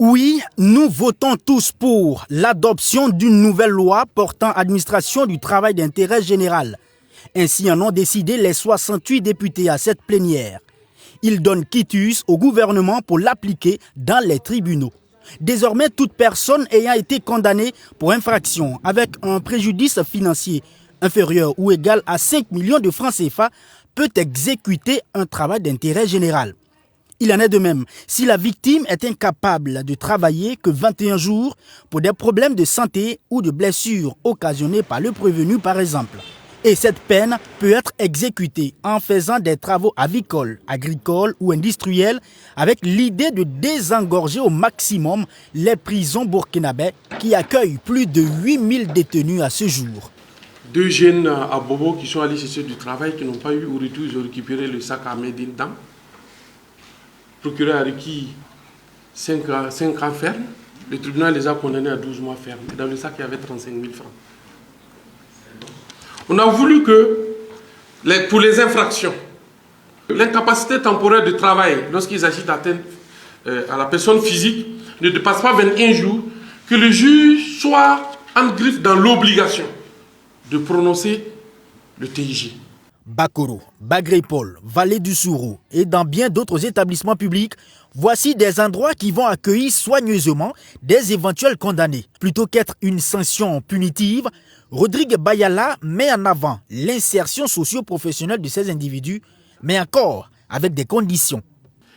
Oui, nous votons tous pour l'adoption d'une nouvelle loi portant administration du travail d'intérêt général. Ainsi en ont décidé les 68 députés à cette plénière. Ils donnent quitus au gouvernement pour l'appliquer dans les tribunaux. Désormais, toute personne ayant été condamnée pour infraction avec un préjudice financier inférieur ou égal à 5 millions de francs CFA peut exécuter un travail d'intérêt général. Il en est de même si la victime est incapable de travailler que 21 jours pour des problèmes de santé ou de blessures occasionnés par le prévenu par exemple. Et cette peine peut être exécutée en faisant des travaux avicoles, agricoles ou industriels avec l'idée de désengorger au maximum les prisons burkinabais qui accueillent plus de 8000 détenus à ce jour. 2 jeunes à Bobo qui sont allés chercher du travail, qui n'ont pas eu au retour, ils ont récupéré le sac à Médine Dam. Le procureur a requis 5 ans ferme. Le tribunal les a condamnés à 12 mois ferme. Dans le sac, il y avait 35 000 francs. On a voulu que, pour les infractions, l'incapacité temporaire de travail, lorsqu'il s'agit d'atteindre à la personne physique, ne dépasse pas 21 jours, que le juge soit en griffe dans l'obligation de prononcer le TIG. Bakoro, Bagrépol, Vallée du Sourou et dans bien d'autres établissements publics, voici des endroits qui vont accueillir soigneusement des éventuels condamnés. Plutôt qu'être une sanction punitive, Rodrigue Bayala met en avant l'insertion socio-professionnelle de ces individus, mais encore avec des conditions.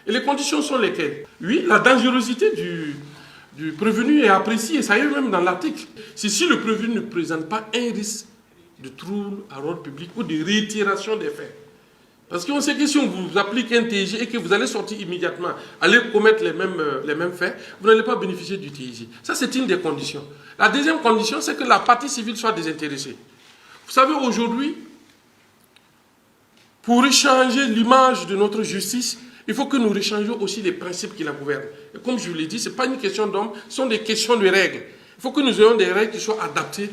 Et les conditions sont lesquelles? Oui, la dangerosité du prévenu est appréciée, ça y est même dans l'article. C'est si le prévenu ne présente pas un risque de trouble à l'ordre public ou de réitération des faits. Parce qu'on sait que si on vous applique un TIG et que vous allez sortir immédiatement, aller commettre les mêmes faits, vous n'allez pas bénéficier du TIG. Ça, c'est une des conditions. La deuxième condition, c'est que la partie civile soit désintéressée. Vous savez, aujourd'hui, pour rechanger l'image de notre justice, il faut que nous rechangions aussi les principes qui la gouvernent. Et comme je vous l'ai dit, ce n'est pas une question d'hommes, ce sont des questions de règles. Il faut que nous ayons des règles qui soient adaptées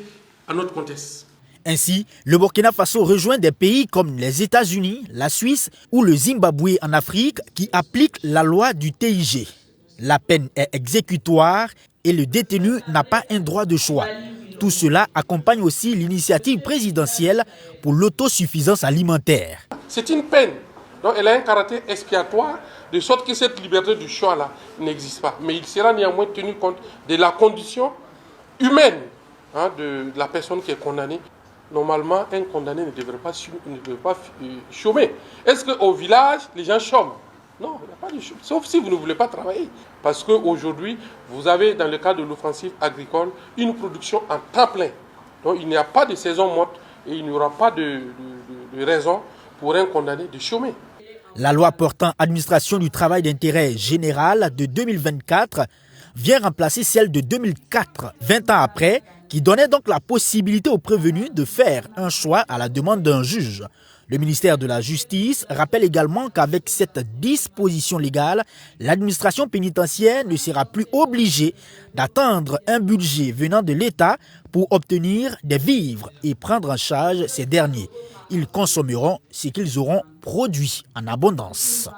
à notre contexte. Ainsi, le Burkina Faso rejoint des pays comme les États-Unis, la Suisse ou le Zimbabwe en Afrique qui appliquent la loi du TIG. La peine est exécutoire et le détenu n'a pas un droit de choix. Tout cela accompagne aussi l'initiative présidentielle pour l'autosuffisance alimentaire. C'est une peine, donc elle a un caractère expiatoire, de sorte que cette liberté du choix-là n'existe pas. Mais il sera néanmoins tenu compte de la condition humaine de la personne qui est condamnée. Normalement, un condamné ne devrait pas chômer. Est-ce qu'au village, les gens chôment? Non, il n'y a pas de chômage, sauf si vous ne voulez pas travailler. Parce qu'aujourd'hui, vous avez, dans le cadre de l'offensive agricole, une production en temps plein. Donc il n'y a pas de saison morte et il n'y aura pas de raison pour un condamné de chômer. La loi portant administration du travail d'intérêt général de 2024 vient remplacer celle de 2004, 20 ans après, qui donnait donc la possibilité aux prévenus de faire un choix à la demande d'un juge. Le ministère de la Justice rappelle également qu'avec cette disposition légale, l'administration pénitentiaire ne sera plus obligée d'attendre un budget venant de l'État pour obtenir des vivres et prendre en charge ces derniers. Ils consommeront ce qu'ils auront produit en abondance.